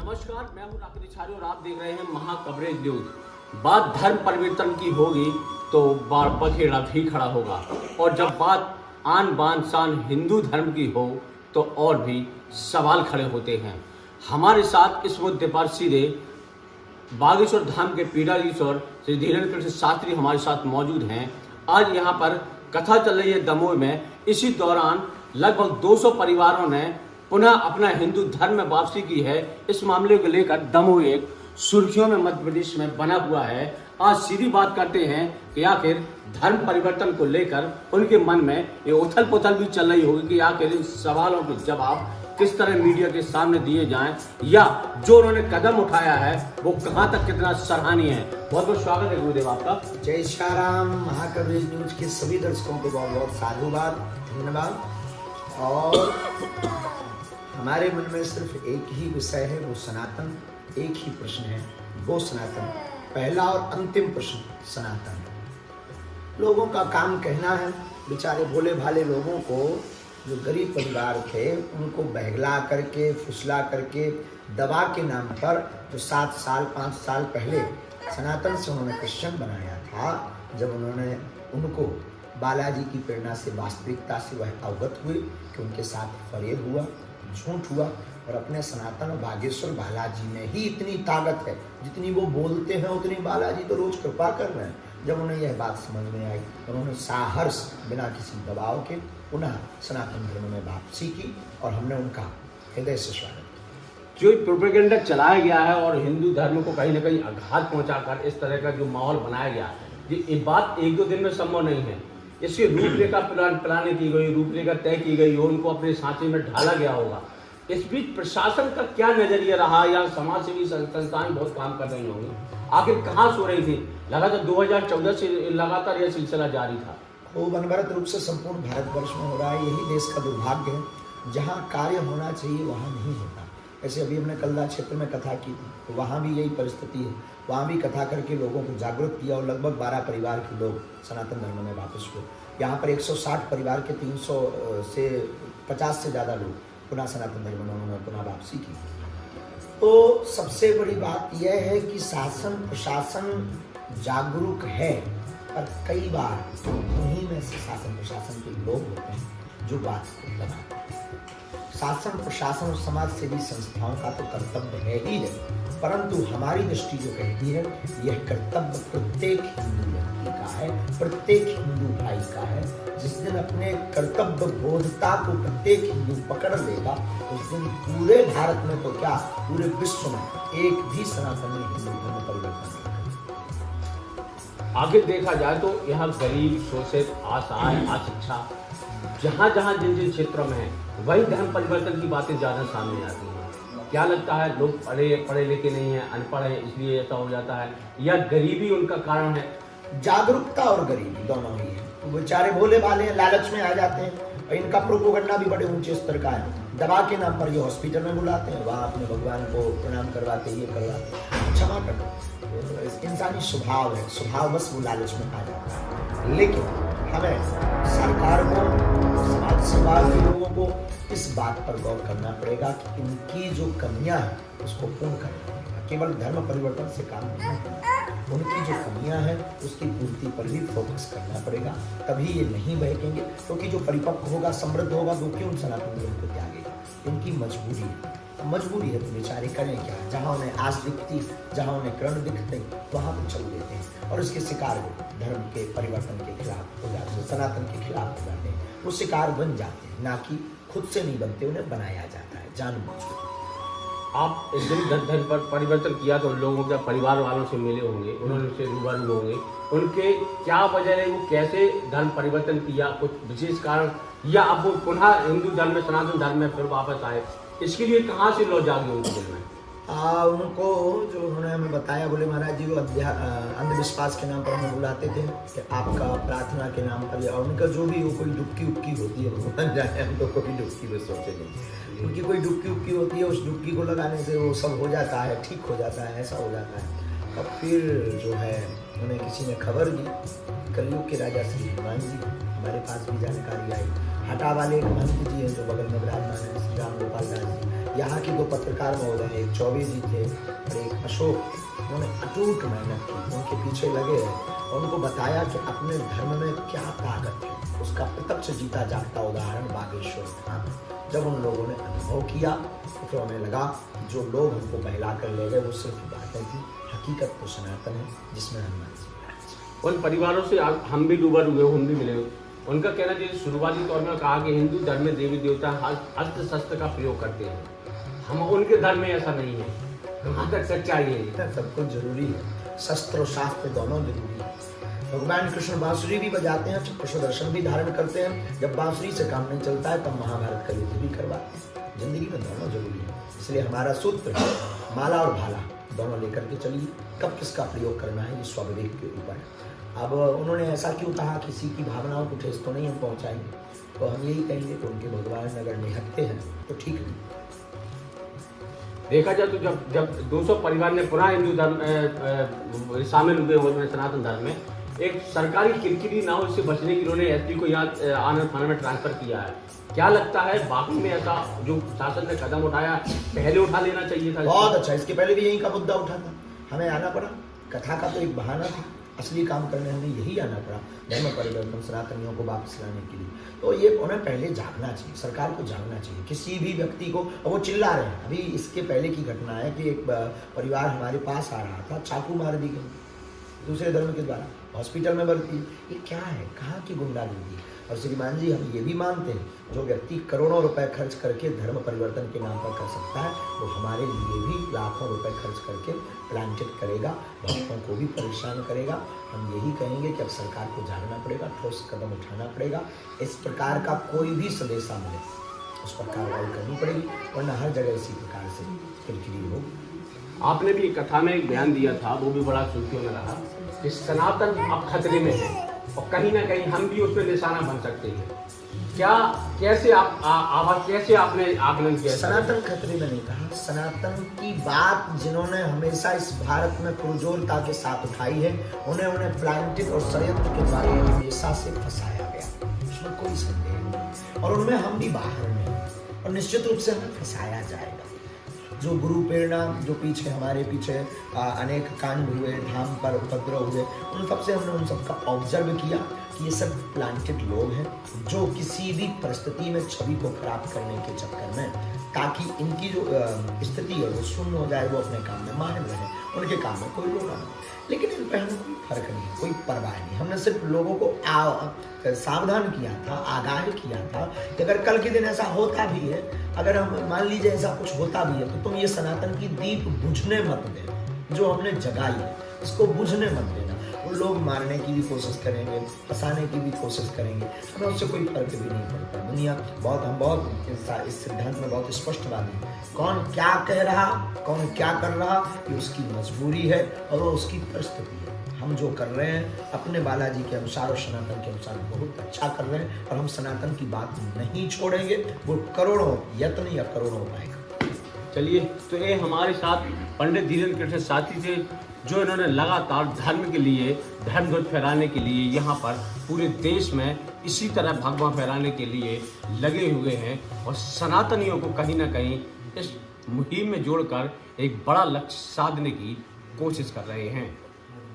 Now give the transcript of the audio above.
नमस्कार, मैं हूं राकेश रिछारी और आप देख रहे हैं महाकवरेज न्यूज। बात धर्म परिवर्तन की होगी तो बखेड़ा भी खड़ा होगा, और जब बात आन बान शान हिंदू धर्म की हो तो और भी सवाल खड़े होते हैं। हमारे साथ इस मुद्दे पर सीधे बागेश्वर धाम के पीठाधीश्वर श्री धीरेन्द्र कृष्ण शास्त्री हमारे साथ मौजूद हैं। आज यहाँ पर कथा चल रही है दमोह में। इसी दौरान लगभग 200 परिवारों ने पुनः अपना हिंदू धर्म में वापसी की है। इस मामले को लेकर दमोह एक सुर्खियों में मध्य प्रदेश में बना हुआ है। आज सीधी बात करते हैं कि आखिर धर्म परिवर्तन को लेकर उनके मन में ये उथल पुथल भी चल रही होगी कि आखिर इन सवालों के जवाब किस तरह मीडिया के सामने दिए जाएं, या जो उन्होंने कदम उठाया है वो कहां तक कितना सराहनीय है। बहुत बहुत स्वागत है गुरुदेव आपका। जय श्री राम। महाकवरेज न्यूज के सभी दर्शकों को बहुत बहुत साधुवाद, धन्यवाद। और हमारे मन में सिर्फ एक ही विषय है, वो सनातन। एक ही प्रश्न है, वो सनातन। पहला और अंतिम प्रश्न सनातन। लोगों का काम कहना है, बेचारे भोले भाले लोगों को, जो गरीब परिवार थे, उनको बहगला करके, फुसला करके, दवा के नाम पर जो 7 साल 5 साल पहले सनातन से उन्होंने क्रिश्चियन बनाया था, जब उन्होंने उनको बालाजी की प्रेरणा से, वास्तविकता से वह अवगत हुए कि उनके साथ फरेब हुआ, झूठ हुआ, और अपने सनातन बागेश्वर बालाजी में ही इतनी ताकत है, जितनी वो बोलते हैं उतनी बालाजी तो रोज कृपा कर रहे हैं। जब उन्हें यह बात समझ में आई, उन्होंने साहस बिना किसी दबाव के पुनः सनातन धर्म में वापसी की, और हमने उनका हृदय से स्वागत किया। जो प्रोपेगेंडा चलाया गया है और हिंदू धर्म को कहीं ना कहीं आघात पहुंचाकर इस तरह का जो माहौल बनाया गया है, ये बात 1-2 दिन में संभव नहीं है। इसकी रूपरेखा प्लानिंग की गई, रूपरेखा तय की गई हो, उनको अपने सांचे में ढाला गया होगा। इस बीच प्रशासन का क्या नजरिया रहा, या समाज सेवी संस्थाएं बहुत काम कर रही होंगी, आखिर कहाँ सो रही थी? लगातार 2014 से लगातार यह सिलसिला जारी था। खूब अनवरत रूप से संपूर्ण भारतवर्ष में हो रहा है। यही देश का दुर्भाग्य है, जहाँ कार्य होना चाहिए वहाँ नहीं होता। ऐसे अभी हमने कल्ला क्षेत्र में कथा की थी, तो वहाँ भी यही परिस्थिति है। वहाँ भी कथा करके लोगों को जागरूक किया, और लगभग 12 परिवार के लोग सनातन धर्म में वापस हुए। यहाँ पर 160 परिवार के 300 से 50 से ज़्यादा लोग पुनः सनातन धर्म में उन्होंने पुनः वापसी की। तो सबसे बड़ी बात यह है कि शासन प्रशासन जागरूक है, पर कई बार उन्हीं में से शासन प्रशासन के लोग होते हैं जो बात को बनाते हैं। शासन प्रशासन और समाज सेवी संस्थाओं का तो कर्तव्य है ही है, परंतु हमारी दृष्टि जो कहती है, यह कर्तव्य प्रत्येक हिंदू व्यक्ति का है, प्रत्येक हिंदू भाई का है। जिस दिन अपने कर्तव्य बोधता को प्रत्येक हिंदू पकड़ लेगा, उस दिन पूरे भारत में तो क्या, पूरे विश्व में एक भी सनातनी हिंदू धर्म परिवर्तन नहीं। आगे देखा जाए तो यहाँ गरीब, शोषित, असहाय, अशिक्षा, जहाँ जहाँ जिन जिन क्षेत्रों में है, वही धर्म परिवर्तन की बातें ज़्यादा सामने आती हैं। क्या लगता है, लोग पढ़े लिखे नहीं हैं, अनपढ़ हैं, इसलिए ऐसा हो जाता है, या गरीबी उनका कारण है? जागरूकता और गरीबी दोनों ही है। तो बेचारे भोले भाले लालच में आ जाते हैं, और इनका प्रोपोगंडा भी बड़े ऊंचे स्तर का है। दवा के नाम पर ये हॉस्पिटल में बुलाते हैं, वहाँ अपने भगवान को प्रणाम करवाते, ये करवाते हैं। क्षमा करना इंसानी स्वभाव है, स्वभाववश वो लालच में आ जाता है। लेकिन हमें सरकार को, समाज सेवा के लोगों को इस बात पर गौर करना पड़ेगा कि इनकी जो कमियां हैं उसको पूर्ण करना पड़ेगा। केवल धर्म परिवर्तन से काम नहीं है, उनकी जो कमियां हैं उसकी पूर्ति पर भी फोकस करना पड़ेगा, तभी ये नहीं बहकेंगे। क्योंकि जो परिपक्व होगा, समृद्ध होगा, वो क्यों सनातन धर्म को त्यागेगा? इनकी मजबूरी है, मजबूरी है, तो बेचारे करें क्या? जहाँ उन्हें आस दिखती, जहाँ उन्हें कर्ण दिखते, वहाँ पर चल देते हैं, और इसके शिकार वो धर्म के परिवर्तन के खिलाफ हो जाते हैं, सनातन के खिलाफ हो जाते हैं। वो शिकार बन जाते हैं, ना कि खुद से नहीं बनते, उन्हें बनाया जाता है जानबूझकर। आप इस दिन धर्म पर परिवर्तन किया तो लोगों के परिवार वालों से मिले होंगे, उन्होंने उनसे रूबरू होंगे, उनके क्या वजह है, वो कैसे धर्म परिवर्तन किया, कुछ विशेष कारण, या अब वो पुनः हिंदू धर्म में, सनातन धर्म में फिर वापस आए, इसके लिए कहाँ से लौ जागे उनके दिल में? उनको जो उन्होंने हमें बताया, बोले महाराज जी वो अंधविश्वास के नाम पर हमें बुलाते थे कि आपका प्रार्थना के नाम पर, या उनका जो भी वो कोई डुबकी उबकी होती है, भगवान जाने, हम तो कोई डुबकी में सोचे नहीं, उनकी कोई डुबकी उबकी होती है, उस डुबकी को लगाने से वो सब हो जाता है, ठीक हो जाता है, ऐसा हो जाता है। और फिर जो है उन्हें किसी ने खबर दी, कलयुग के राजा श्री हनुमान जी, हमारे पास भी जानकारी आई। हटा वाले एक महंत जी हैं जो बगल में विराजमान है, श्री राम गोपाल दास जी, यहाँ के 2 पत्रकार महोदय हैं, एक चौबे जी थे और एक अशोक, उन्होंने अटूट मेहनत की, उनके पीछे लगे हैं और उनको बताया कि अपने धर्म में क्या ताकत है। उसका प्रत्यक्ष जीता जागता उदाहरण बागेश्वर था। जब उन लोगों ने अनुभव किया तो फिर उन्हें लगा कि जो लोग हमको बहला कर ले गए वो सिर्फ बातें थी, हकीकत तो सनातन है जिसमें हम उन परिवारों से हम भी रूबरू हुए, हम भी मिले। उनका कहना चाहिए शुरुआती तौर में कहा कि हिंदू धर्म में देवी देवता अस्त्र शस्त्र का प्रयोग करते हैं, हम उनके धर्म में ऐसा नहीं है। कहाँ तक सच्चाई है ये? सब कुछ जरूरी है, शस्त्र और शास्त्र दोनों जरूरी है। भगवान कृष्ण बांसुरी भी बजाते हैं, चक्र सुदर्शन भी धारण करते हैं। जब बांसुरी से काम नहीं चलता है तब महाभारत का युद्ध भी करवाते हैं। जिंदगी में दोनों जरूरी है, इसलिए हमारा सूत्र है माला और भाला दोनों लेकर के चलिए। कब किसका प्रयोग करना है ये स्वविवेक के ऊपर है। अब उन्होंने ऐसा क्यों कहा, किसी की भावनाओं को ठेस तो नहीं हम पहुंचाएंगे, तो हम यही कहेंगे कि उनके भगवान अगर निहत्ते हैं तो ठीक नहीं। देखा जाए तो जब 200 परिवार ने पुनः हिंदू धर्म शामिल हुए उन्होंने सनातन धर्म में, एक सरकारी किरकिरी ना हो इससे बचने की उन्होंने एसपी को यहाँ आनंद थाना में ट्रांसफर किया है। क्या लगता है बाकी में ऐसा जो शासन ने कदम उठाया पहले उठा लेना चाहिए था? बहुत अच्छा, इसके पहले भी यही का मुद्दा उठा था, हमें आना पड़ा। कथा का तो एक बहाना था, असली काम करने हमें यही आना पड़ा, धर्म परिवर्तन सनातनियों को वापस लाने के लिए। तो ये उन्हें पहले जागना चाहिए, सरकार को जागना चाहिए। किसी भी व्यक्ति को, और वो चिल्ला रहे हैं, अभी इसके पहले की घटना है कि एक परिवार हमारे पास आ रहा था, चाकू मार दी गई दूसरे धर्म के द्वारा, हॉस्पिटल में भर्ती। ये क्या है, कहाँ की गुंडागर्दी? और श्रीमान जी हम ये भी मानते हैं जो व्यक्ति करोड़ों रुपए खर्च करके धर्म परिवर्तन के नाम पर कर सकता है वो हमारे लिए भी लाखों रुपए खर्च करके प्लांटेड करेगा, भक्तों को भी परेशान करेगा। हम यही कहेंगे कि अब सरकार को जागना पड़ेगा, ठोस कदम उठाना पड़ेगा। इस प्रकार का कोई भी संदेशा मिले उस पर कार्रवाई करनी पड़ेगी, वरना हर जगह इसी प्रकार से किरकिरी होगी। आपने भी कथा में एक बयान दिया था, वो भी बड़ा सुर्खियों में रहा कि सनातन अब खतरे में है और कहीं ना कहीं हम भी उसमें निशाना बन सकते हैं। क्या कैसे कैसे आपने आकलन किया? सनातन खतरे में नहीं कहा, सनातन की बात जिन्होंने हमेशा इस भारत में पुरजोरता के साथ उठाई है उन्हें प्लांटेड और षड्यंत्र के द्वारा हमेशा से फंसाया गया, उसमें कोई संदेह नहीं। और उनमें हम भी बाहर में और निश्चित रूप से हमें फंसाया जाएगा। जो गुरु प्रेरणा, जो पीछे हमारे पीछे अनेक कांड हुए, धाम पर उपद्रव हुए, उन सबसे हमने उन सबका ऑब्जर्व किया कि ये सब प्लांटेड लोग हैं जो किसी भी परिस्थिति में छवि को खराब करने के चक्कर में, ताकि इनकी जो स्थिति है वो शून्य हो जाए, वो अपने काम में माहिर रहे, उनके काम में कोई रोना नहीं। लेकिन इन पर हमें कोई फर्क नहीं, कोई परवाह नहीं। हमने सिर्फ लोगों को सावधान किया था, आगाह किया था कि अगर कल के दिन ऐसा होता भी है, अगर हम मान लीजिए ऐसा कुछ होता भी है तो तुम ये सनातन की दीप बुझने मत देना, जो हमने जगाई है इसको बुझने मत देना। वो लोग मारने की भी कोशिश करेंगे, फंसाने की भी कोशिश करेंगे, हमें उससे कोई फर्क भी नहीं पड़ता। दुनिया हम बहुत इस सिद्धांत में बहुत स्पष्टवादी हैं। कौन क्या कह रहा, कौन क्या कर रहा, ये उसकी मजबूरी है और वो उसकी परिस्थिति है। हम जो कर रहे हैं अपने बालाजी के अनुसार और सनातन के अनुसार बहुत अच्छा कर रहे हैं और हम सनातन की बात नहीं छोड़ेंगे। वो करोड़ों यत्न या करोड़ों पाएगा। चलिए, तो ये हमारे साथ पंडित धीरेन्द्र कृष्ण साथी थे जो इन्होंने लगातार धर्म के लिए, धर्म ध्वज फहराने के लिए यहाँ पर पूरे देश में इसी तरह भगवा फहराने के लिए लगे हुए हैं और सनातनियों को कहीं ना कहीं इस मुहिम में जोड़कर एक बड़ा लक्ष्य साधने की कोशिश कर रहे हैं।